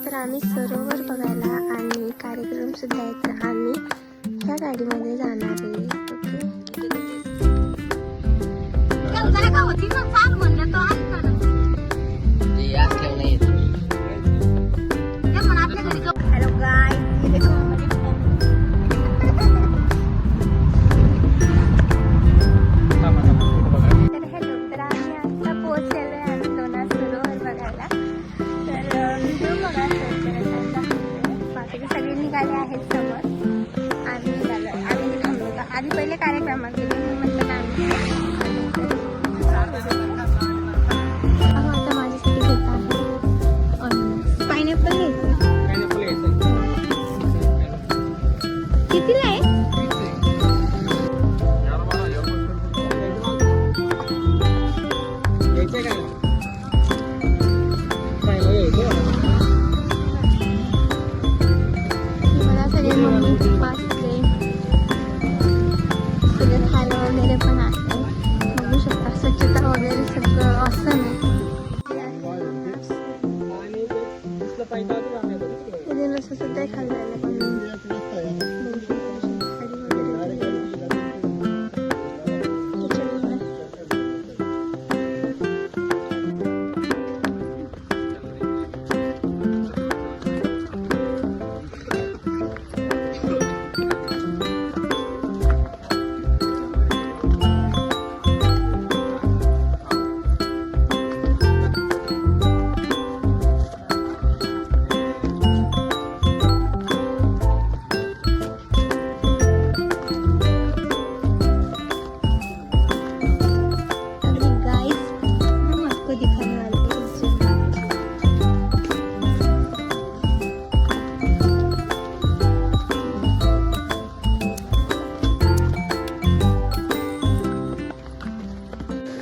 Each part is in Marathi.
तर आम्ही सरोवर बघायला आणि कार्यक्रम सुद्धा आहे, तर आम्ही ह्या गाडीमध्ये जाणार आहे. हॅलो गाय, तर आम्ही आता पोहोचलेलो आहे आम्ही लोणार सरोवर बघायला. तर बाकी सगळे निघाले आहेत समोर. आम्ही निघालो, आम्ही थांबलो का आधी पहिले कार्यक्रमात गेलो. म्हटलं का आता माझ्यासाठी घेत आहे पायनॅपल घ्यायचं. कितीला आहे? सगळे खायला वगैरे पण आहे, बघू शकता. स्वच्छता वगैरे सगळं असं नाही. असं सुद्धा खाल्लं पण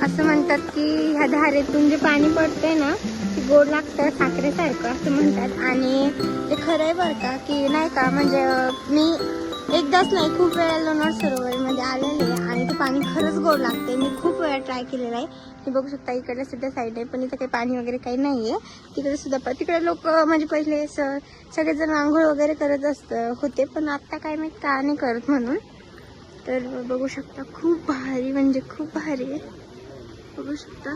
असं म्हणतात की ह्या धारेतून जे पाणी पडतंय ना ते गोड लागतं साखरेसारखं असं म्हणतात. आणि ते खरं आहे बरं का, की नाही का, म्हणजे मी एकदाच नाही खूप वेळा लोणार सरोवरमध्ये आलेले आहे आणि ते पाणी खरंच गोड लागते. मी खूप वेळा ट्राय केलेला आहे. हे बघू शकता इकडे सुद्धा साईड आहे, पण इथं काही पाणी वगैरे काही नाही आहे. तिकडे सुद्धा तिकडे लोक म्हणजे पहिले सगळेजण आंघोळ वगैरे करत होते, पण आत्ता काय मी का नाही करत म्हणून. तर बघू शकता खूप भारी, म्हणजे खूप भारी आहे. बघू शकता,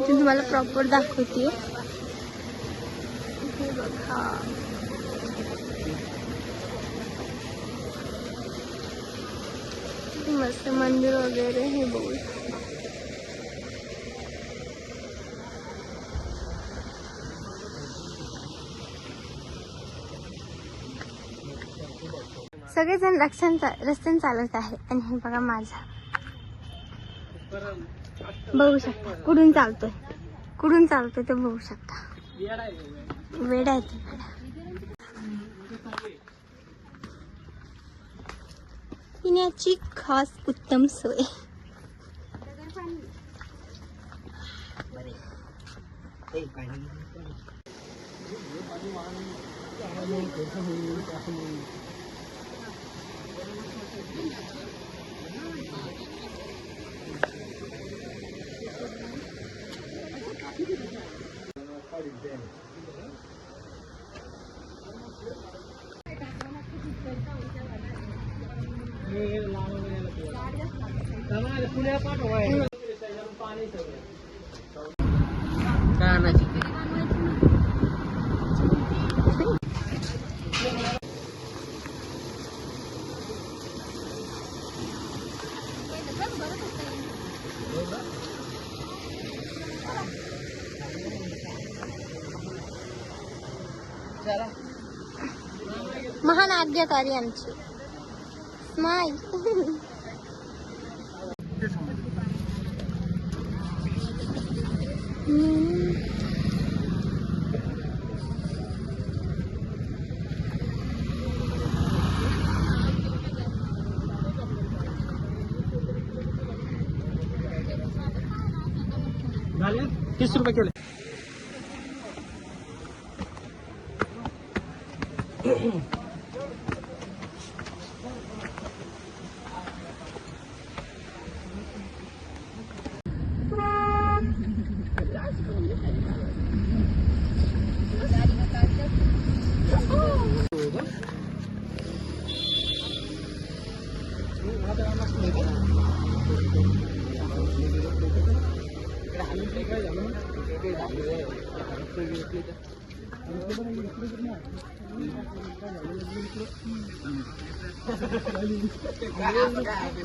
तुम्हाला प्रॉपर दाखवते. हे बघा, मस्त मंदिर वगैरे हे बघू. सगळेजण रस्त्याने चालत आहे आणि हे बघा माझा बघू शकता कुठून चालतोय ते बघू शकता. वेडा आहे ते वेडा. पिण्याची खास उत्तम सोय. महान आज्ञाकारी आमची स्माईल. ₹30 केले.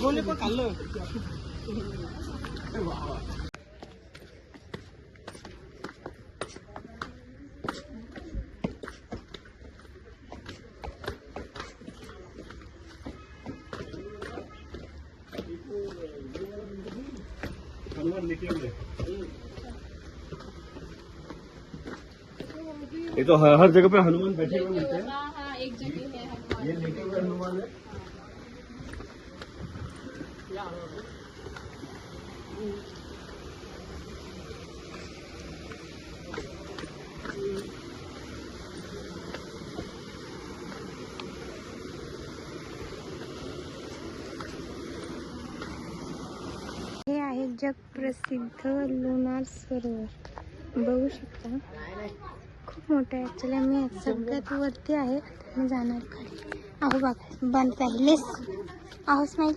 बोले पण खाल्लं. ये तो हर जगह पे हनुमान बैठे हुए मिलते हैं। हाँ एक जगह है ये लेटे हुए हनुमान है। हे आहे जगप्रसिद्ध लोणार सरोवर. बघू शकता खूप मोठं आहे. ॲक्च्युली मी सगळ्यात वरती आहे. मी जाणार खाली. अहो बघा बनत आहे लेस. अहो स्माईल.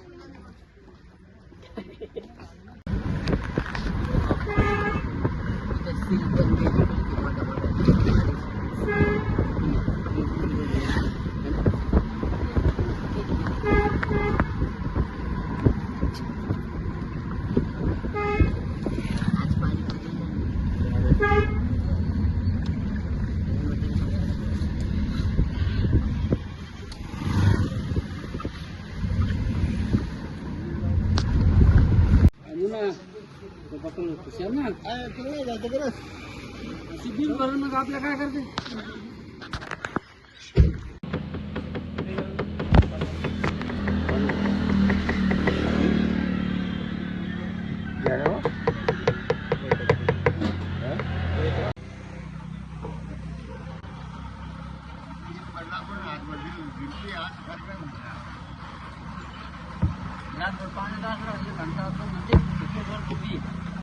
बिल भरून मग आपल्या काय करते.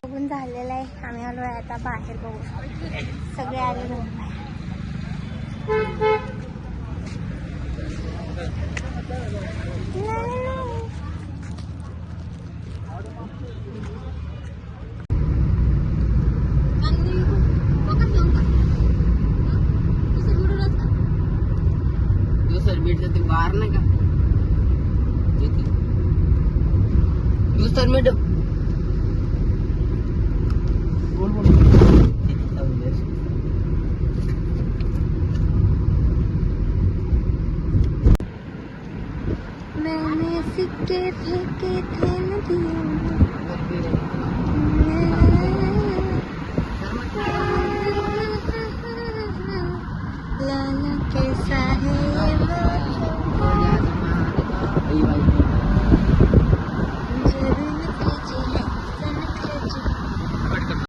बघून झालेलं आहे. आम्ही आलो आहे आता बाहेर. बघू सगळे आले बघून. बाहर नाही का दुसरं मीठ मैंने सिक्के फेंके थे नदियों में.